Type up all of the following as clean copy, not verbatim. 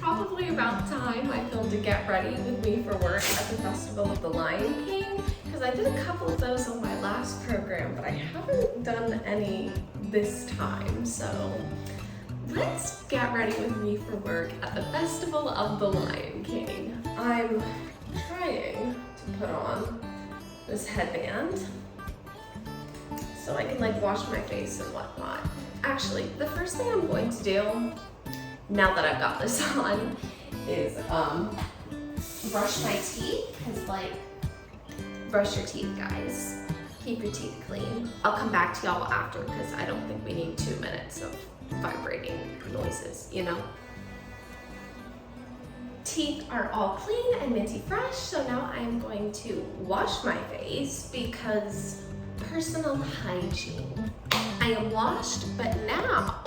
probably about time I filmed a get ready with me for work at the Festival of the Lion King, because I did a couple of those on my last program, but I haven't done any this time. So let's get ready with me for work at the Festival of the Lion King. I'm trying to put on this headband so I can like wash my face and whatnot. Actually, the first thing I'm going to do, now that I've got this on, is brush my teeth, because like, brush your teeth, guys. Keep your teeth clean. I'll come back to y'all after, because I don't think we need 2 minutes of vibrating noises, you know? Teeth are all clean and minty fresh, so now I'm going to wash my face because personal hygiene. I am washed, but now,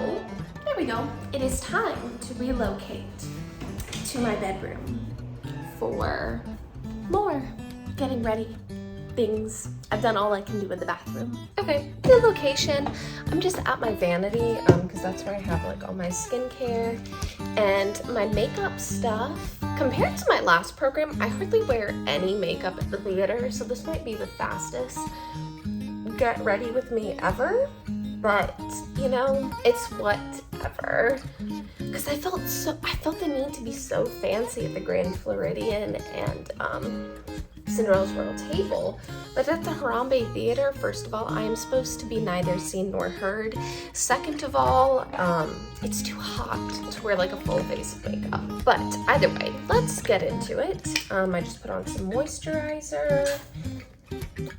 there we go. It is time to relocate to my bedroom for more getting ready things. I've done all I can do in the bathroom. Okay, new location. I'm just at my vanity because that's where I have like all my skincare and my makeup stuff. Compared to my last program, I hardly wear any makeup at the theater, so this might be the fastest get ready with me ever, but you know, it's whatever. Because I felt the need to be so fancy at the Grand Floridian and Cinderella's Royal Table, but at the Harambe Theater, first of all, I am supposed to be neither seen nor heard. Second of all, it's too hot to wear like a full face of makeup. But either way, let's get into it. I just put on some moisturizer.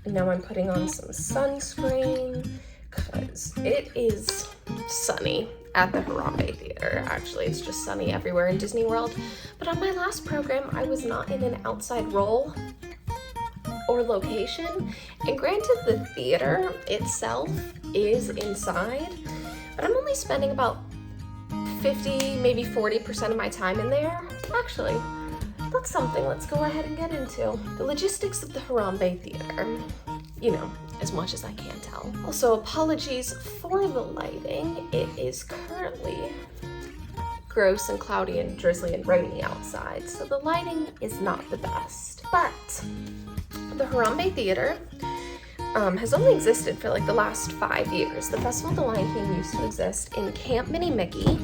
And now I'm putting on some sunscreen because it is sunny at the Harambe Theater. Actually, it's just sunny everywhere in Disney World. But on my last program, I was not in an outside role or location. And granted, the theater itself is inside, but I'm only spending about 50, maybe 40% of my time in there. Actually, that's something let's go ahead and get into. The logistics of the Harambe Theater, you know, as much as I can tell. Also, apologies for the lighting. It is currently gross and cloudy and drizzly and rainy outside, so the lighting is not the best. But the Harambe Theater has only existed for like the last 5 years. The Festival of the Lion King used to exist in Camp Mini Mickey,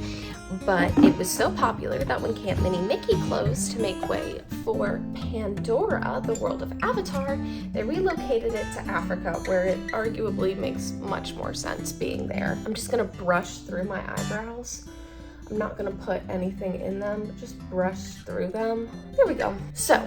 but it was so popular that when Camp Mini Mickey closed to make way for Pandora, the world of Avatar, they relocated it to Africa, where it arguably makes much more sense being there. I'm just gonna brush through my eyebrows. I'm not gonna put anything in them, but just brush through them. There we go. So,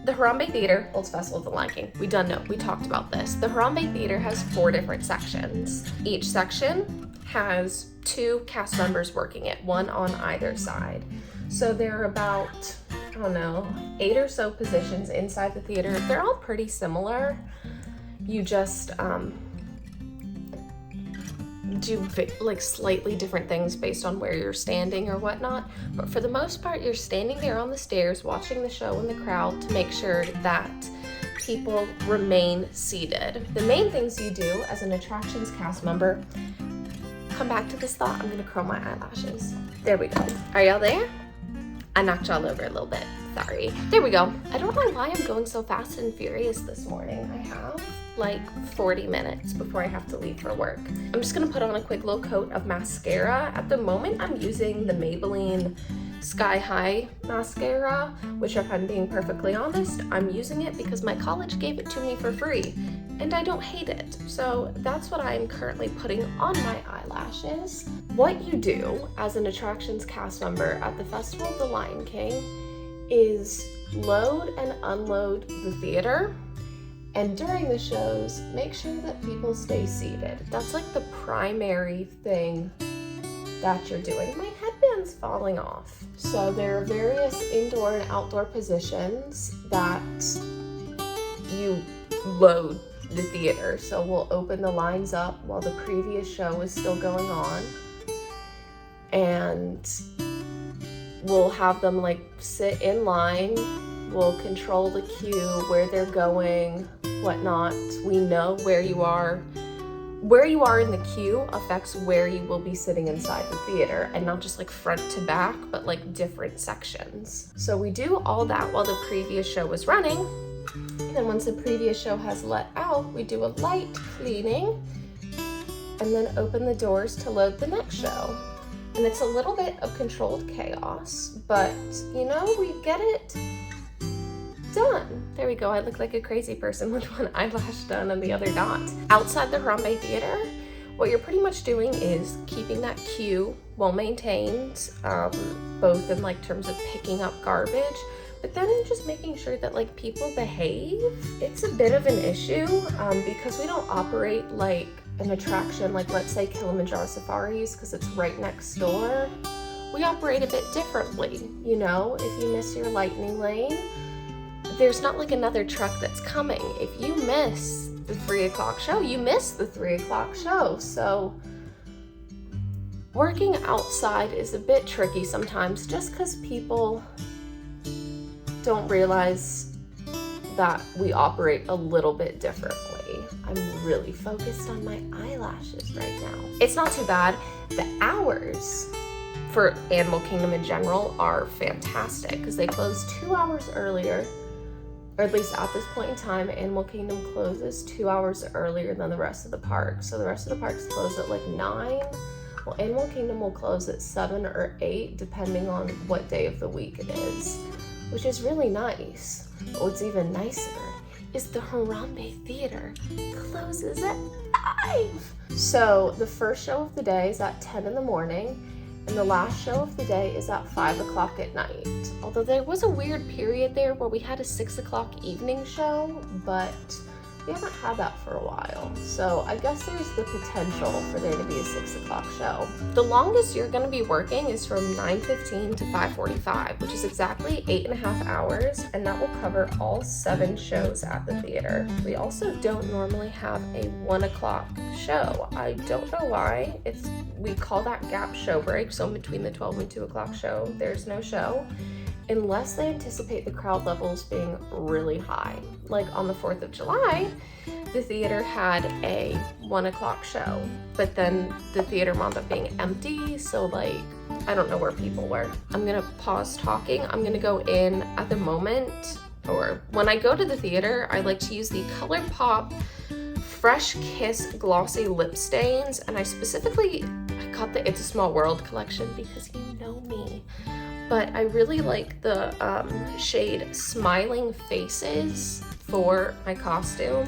the Harambe Theater holds Festival of the Lion King. We talked about this. The Harambe Theater has 4 different sections. Each section has 2 cast members working it, 1 on either side. So there are about, I don't know, 8 or so positions inside the theater. They're all pretty similar. You just do like slightly different things based on where you're standing or whatnot, but for the most part you're standing there on the stairs watching the show in the crowd to make sure that people remain seated. The main things you do as an attractions cast member, come back to this thought, I'm gonna curl my eyelashes. There we go. Are y'all there? I knocked y'all over a little bit, sorry. There we go. I don't know why I'm going so fast and furious this morning. I have like 40 minutes before I have to leave for work. I'm just gonna put on a quick little coat of mascara. At the moment, I'm using the Maybelline Sky High mascara, which if I'm being perfectly honest, I'm using it because my college gave it to me for free, and I don't hate it. So that's what I'm currently putting on my eyelashes. What you do as an attractions cast member at the Festival of the Lion King is load and unload the theater, and during the shows, make sure that people stay seated. That's like the primary thing that you're doing. My headband's falling off. So there are various indoor and outdoor positions that you load the theater. So we'll open the lines up while the previous show is still going on, and we'll have them like sit in line. We'll control the queue, where they're going, whatnot. We know where you are where you are in the queue affects where you will be sitting inside the theater, and not just like front to back, but like different sections. So we do all that while the previous show was running. And then once the previous show has let out, we do a light cleaning and then open the doors to load the next show. And it's a little bit of controlled chaos, but you know, we get it done. There we go. I look like a crazy person with one eyelash done and the other not. Outside the Harambe Theater, what you're pretty much doing is keeping that queue well maintained, both in like terms of picking up garbage, but then just making sure that like people behave. It's a bit of an issue because we don't operate like an attraction like, let's say, Kilimanjaro Safaris, because it's right next door. We operate a bit differently. You know, if you miss your lightning lane, there's not like another truck that's coming. If you miss the 3 o'clock show, you miss the 3 o'clock show. So working outside is a bit tricky sometimes, just because people don't realize that we operate a little bit differently. I'm really focused on my eyelashes right now. It's not too bad. The hours for Animal Kingdom in general are fantastic because they close 2 hours earlier, or at least at this point in time. Animal Kingdom closes 2 hours earlier than the rest of the park. So the rest of the parks close at like 9. Well, Animal Kingdom will close at 7 or 8, depending on what day of the week it is, which is really nice. But what's even nicer is the Harambe Theater closes at 5. So the first show of the day is at 10 in the morning, and the last show of the day is at 5 o'clock at night. Although there was a weird period there where we had a 6 o'clock evening show, but we haven't had that for a while. So I guess there's the potential for there to be a 6 o'clock show. The longest you're gonna be working is from 9:15 to 5:45, which is exactly 8.5 hours, and that will cover all 7 shows at the theater. We also don't normally have a 1 o'clock show. I don't know why. We call that gap show break, so in between the 12 and 2 o'clock show, there's no show, unless they anticipate the crowd levels being really high. Like on the 4th of July, the theater had a 1 o'clock show, but then the theater wound up being empty, so like, I don't know where people were. I'm gonna pause talking. I'm gonna go in at the moment, or when I go to the theater, I like to use the ColourPop Fresh Kiss Glossy Lip Stains, and I got the It's a Small World collection because you know me. But I really like the shade Smiling Faces for my costume.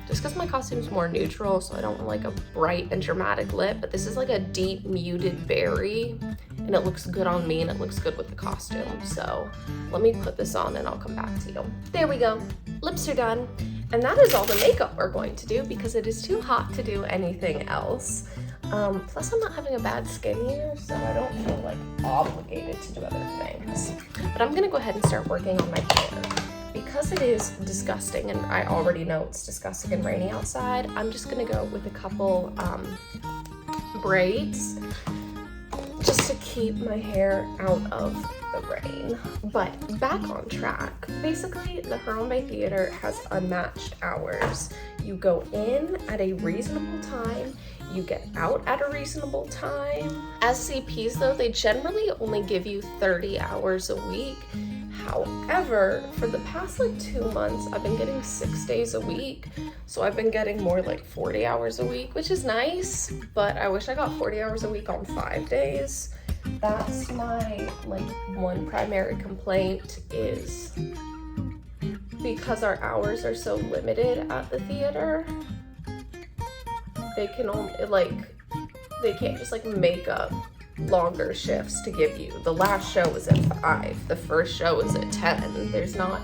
Just because my costume's more neutral, so I don't want like a bright and dramatic lip, but this is like a deep muted berry, and it looks good on me and it looks good with the costume. So let me put this on and I'll come back to you. There we go. Lips are done. And that is all the makeup we're going to do because it is too hot to do anything else. Plus I'm not having a bad skin year, so I don't feel like obligated to do other things. But I'm gonna go ahead and start working on my hair. Because it is disgusting, and I already know it's disgusting and rainy outside, I'm just gonna go with a couple braids just to keep my hair out of the rain. But back on track. Basically, the Harambe Theater has unmatched hours. You go in at a reasonable time, you get out at a reasonable time. As CPs though, they generally only give you 30 hours a week. However, for the past like 2 months, I've been getting 6 days a week. So I've been getting more like 40 hours a week, which is nice, but I wish I got 40 hours a week on 5 days. That's my like one primary complaint, is because our hours are so limited at the theater, they can only they can't just like make up longer shifts to give you. The last show was at 5, the first show is at 10. There's not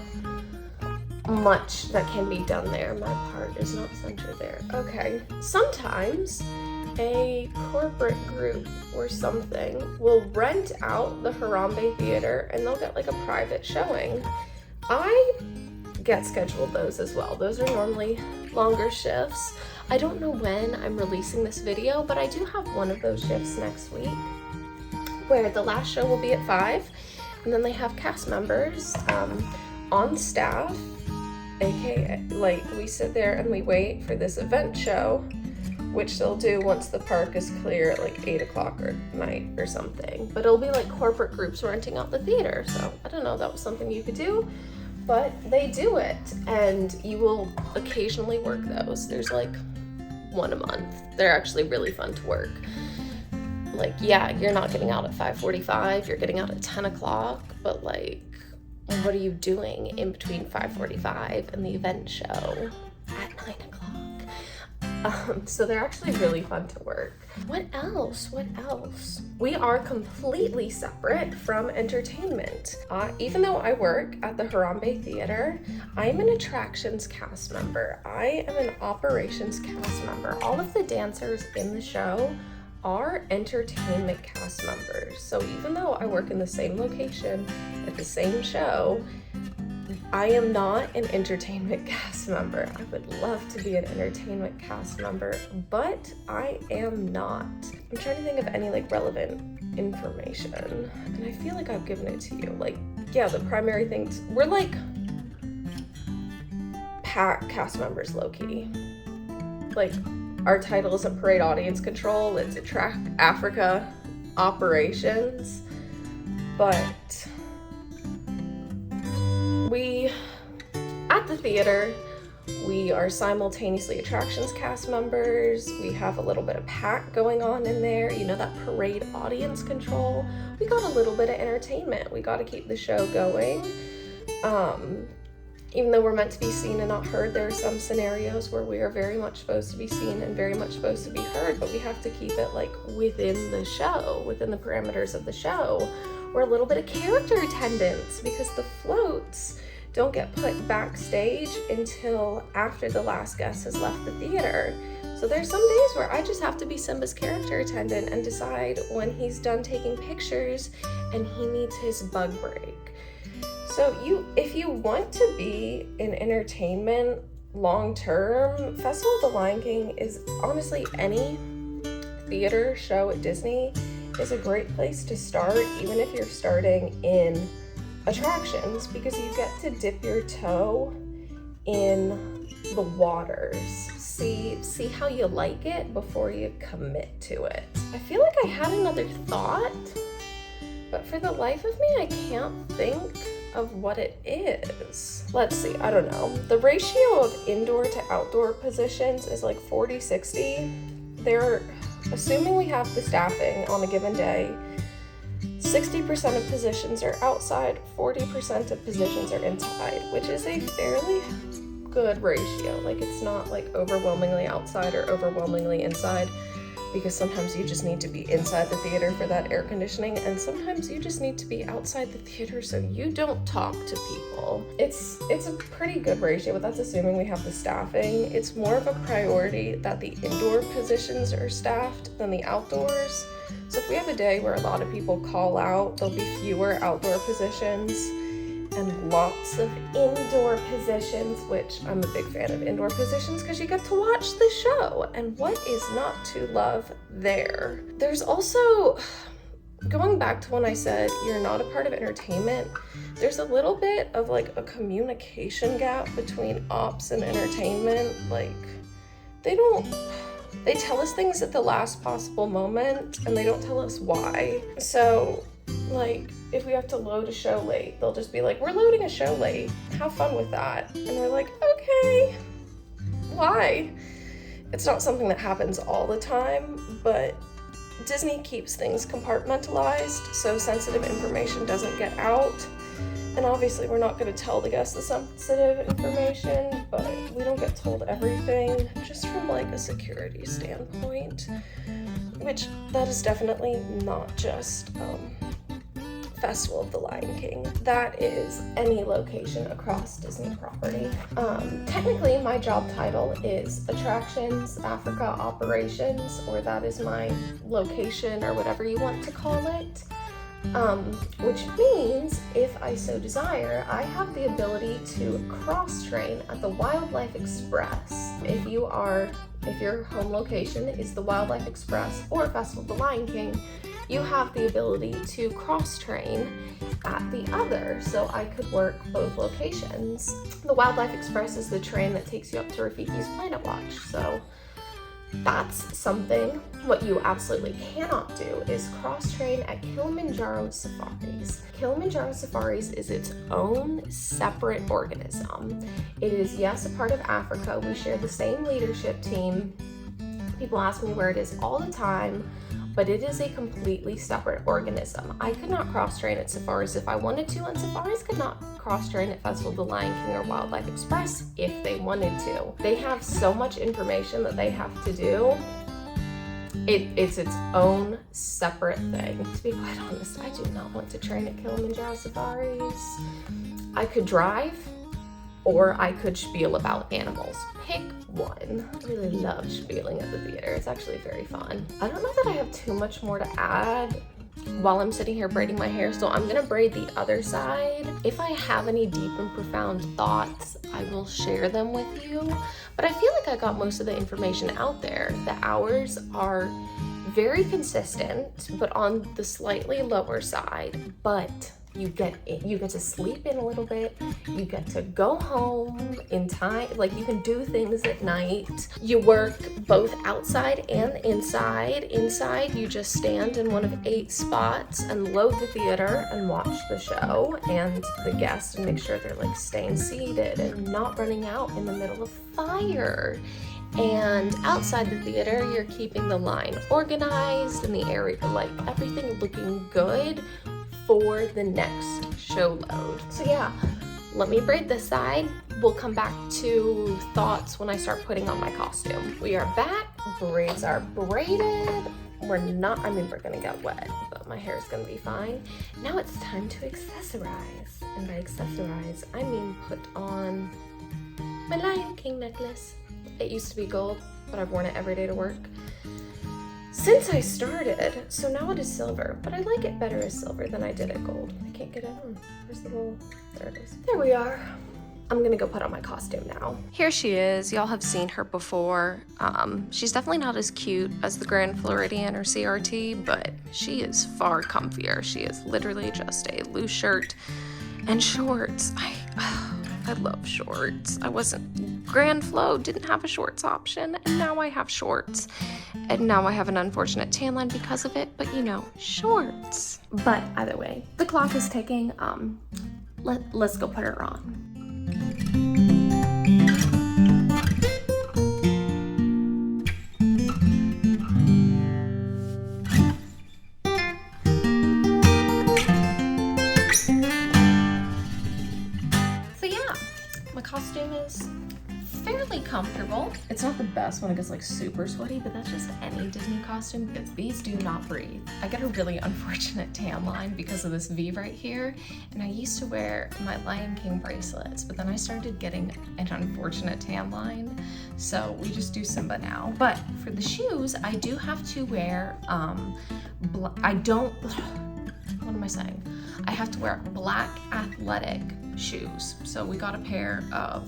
much that can be done there. My part is not centered there. Okay, sometimes a corporate group or something will rent out the Harambe Theater and they'll get like a private showing. I get scheduled those as well. Those are normally longer shifts. I don't know when I'm releasing this video, but I do have one of those shifts next week where the last show will be at 5, and then they have cast members on staff aka like we sit there and we wait for this event show, which they'll do once the park is clear at like 8 o'clock at night or something. But it'll be like corporate groups renting out the theater. So I don't know, that was something you could do, but they do it, and you will occasionally work those. There's like one a month. They're actually really fun to work. Like, yeah, you're not getting out at 5:45, you're getting out at 10 o'clock, but like, what are you doing in between 5:45 and the event show at 9 o'clock? So they're actually really fun to work. What else? We are completely separate from entertainment. Even though I work at the Harambe Theater, I'm an attractions cast member. I am an operations cast member. All of the dancers in the show are entertainment cast members. So even though I work in the same location at the same show, I am not an entertainment cast member. I would love to be an entertainment cast member, but I am not. I'm trying to think of any like relevant information, and I feel like I've given it to you. Like, yeah, the primary things, we're like pack cast members low-key. Like, our title isn't Parade Audience Control, it's Attract Africa Operations, but we, at the theater, we are simultaneously attractions cast members. We have a little bit of pack going on in there. You know, that parade audience control. We got a little bit of entertainment. We got to keep the show going. Even though we're meant to be seen and not heard, there are some scenarios where we are very much supposed to be seen and very much supposed to be heard, but we have to keep it like within the show, within the parameters of the show. We're a little bit of character attendance because the floats don't get put backstage until after the last guest has left the theater. So there's some days where I just have to be Simba's character attendant and decide when he's done taking pictures and he needs his bug break. So if you want to be in entertainment long-term, Festival of the Lion King is honestly any theater show at Disney is a great place to start, even if you're starting in attractions, because you get to dip your toe in the waters. See how you like it before you commit to it. I feel like I had another thought, but for the life of me, I can't think of what it is. Let's see, I don't know. The ratio of indoor to outdoor positions is like 40-60. They're assuming we have the staffing on a given day, 60% of positions are outside, 40% of positions are inside, which is a fairly good ratio. Like, it's not like overwhelmingly outside or overwhelmingly inside, because sometimes you just need to be inside the theater for that air conditioning, and sometimes you just need to be outside the theater so you don't talk to people. It's a pretty good ratio, but that's assuming we have the staffing. It's more of a priority that the indoor positions are staffed than the outdoors. So if we have a day where a lot of people call out, there'll be fewer outdoor positions and lots of indoor positions, which I'm a big fan of indoor positions because you get to watch the show. And what is not to love there? There's also, going back to when I said you're not a part of entertainment, there's a little bit of like a communication gap between ops and entertainment. Like, they tell us things at the last possible moment and they don't tell us why. So, like, if we have to load a show late, they'll just be like, we're loading a show late. Have fun with that. And we're like, okay, why? It's not something that happens all the time, but Disney keeps things compartmentalized so sensitive information doesn't get out. And obviously we're not going to tell the guests the sensitive information, but we don't get told everything, just from like a security standpoint, which that is definitely not just Festival of the Lion King. That is any location across Disney property. Technically, my job title is Attractions Africa Operations, or that is my location, or whatever you want to call it. which means if I so desire, I have the ability to cross-train at the Wildlife Express. If your home location is the Wildlife Express or Festival of the Lion King, you have the ability to cross-train at the other, so I could work both locations. The Wildlife Express is the train that takes you up to Rafiki's Planet Watch, so that's something. What you absolutely cannot do is cross-train at Kilimanjaro Safaris. Kilimanjaro Safaris is its own separate organism. It is, yes, a part of Africa. We share the same leadership team. People ask me where it is all the time, but it is a completely separate organism. I could not cross-train at Safaris if I wanted to, and Safaris could not cross-train at Festival of the Lion King or Wildlife Express if they wanted to. They have so much information that they have to do. It's its own separate thing. To be quite honest, I do not want to train at Kilimanjaro Safaris. I could drive, or I could spiel about animals. Pick one. I really love spieling at the theater. It's actually very fun. I don't know that I have too much more to add while I'm sitting here braiding my hair, so I'm gonna braid the other side. If I have any deep and profound thoughts, I will share them with you, but I feel like I got most of the information out there. The hours are very consistent, but on the slightly lower side, but you get to sleep in a little bit, you get to go home in time, like you can do things at night. You work both outside and inside. Inside, you just stand in one of 8 spots and load the theater and watch the show and the guests and make sure they're like staying seated and not running out in the middle of fire. And outside the theater, you're keeping the line organized and the area, like everything looking good for the next show load. So yeah, let me braid this side. We'll come back to thoughts when I start putting on my costume. We are back, braids are braided. We're gonna get wet, but my hair is gonna be fine. Now it's time to accessorize. And by accessorize, I mean put on my Lion King necklace. It used to be gold, but I've worn it every day to work since I started, so now it is silver, but I like it better as silver than I did at gold. I can't get it on. Where's the little, there it is. There we are. I'm gonna go put on my costume now. Here she is. Y'all have seen her before. She's definitely not as cute as the Grand Floridian or CRT, but she is far comfier. She is literally just a loose shirt and shorts. I love shorts. Grand Flo didn't have a shorts option, and now I have shorts. And now I have an unfortunate tan line because of it, but you know, shorts. But either way, the clock is ticking. Let's go put her on. My costume is fairly comfortable. It's not the best when it gets like super sweaty, but that's just any Disney costume because these do not breathe. I get a really unfortunate tan line because of this V right here, and I used to wear my Lion King bracelets, but then I started getting an unfortunate tan line, so we just do Simba now. But for the shoes, I do have to wear, what am I saying? I have to wear black athletic shoes. So we got a pair of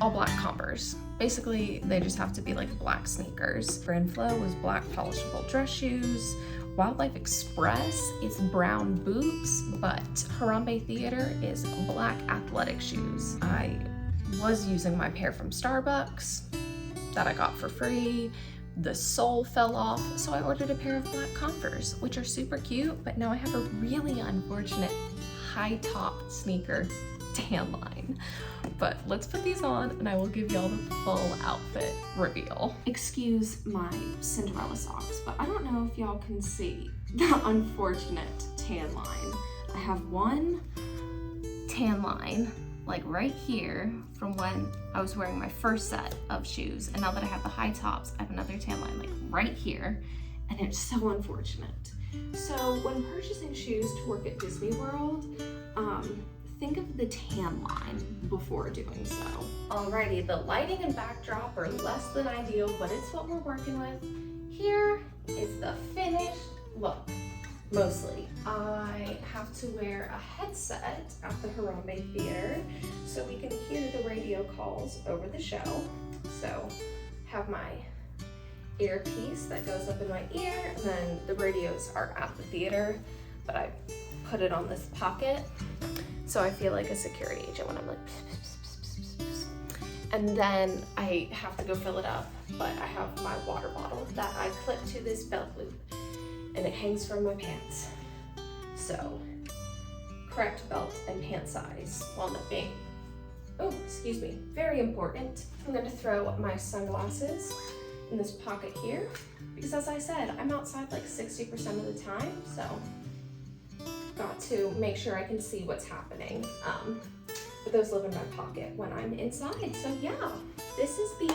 all black Converse. Basically, they just have to be like black sneakers. Grand Flo was black polishable dress shoes. Wildlife Express is brown boots, but Harambe Theater is black athletic shoes. I was using my pair from Starbucks that I got for free. The sole fell off, so I ordered a pair of black Converse, which are super cute, but now I have a really unfortunate high top sneaker tan line. But let's put these on and I will give y'all the full outfit reveal. Excuse my Cinderella socks, but I don't know if y'all can see the unfortunate tan line. I have one tan line like right here from when I was wearing my first set of shoes, and now that I have the high tops, I have another tan line like right here, and it's so unfortunate. So when purchasing shoes to work at Disney World, think of the tan line before doing so. Alrighty, the lighting and backdrop are less than ideal, but it's what we're working with. Here is the finished look. mostly. I have to wear a headset at the Harambe Theater so we can hear the radio calls over the show. So have my earpiece that goes up in my ear, and then the radios are at the theater, but I put it on this pocket so I feel like a security agent when I'm like and then I have to go fill it up, but I have my water bottle that I clip to this belt loop and it hangs from my pants. So correct belt and pant size while not being, oh, excuse me, very important. I'm gonna throw my sunglasses in this pocket here because, as I said, I'm outside like 60% of the time, so got to make sure I can see what's happening. But those live in my pocket when I'm inside. So yeah, this is the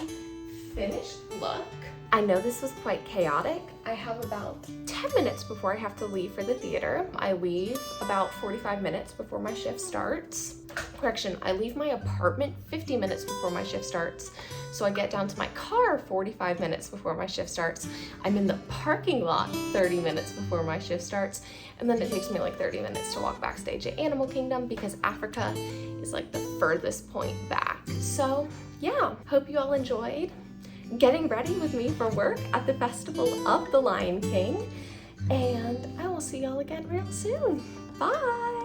finished look. I know this was quite chaotic. I have about 10 minutes before I have to leave for the theater. I leave about 45 minutes before my shift starts. Correction, I leave my apartment 50 minutes before my shift starts. So I get down to my car 45 minutes before my shift starts. I'm in the parking lot 30 minutes before my shift starts. And then it takes me like 30 minutes to walk backstage at Animal Kingdom because Africa is like the furthest point back. So yeah, hope you all enjoyed getting ready with me for work at the Festival of the Lion King. And I will see y'all again real soon. Bye.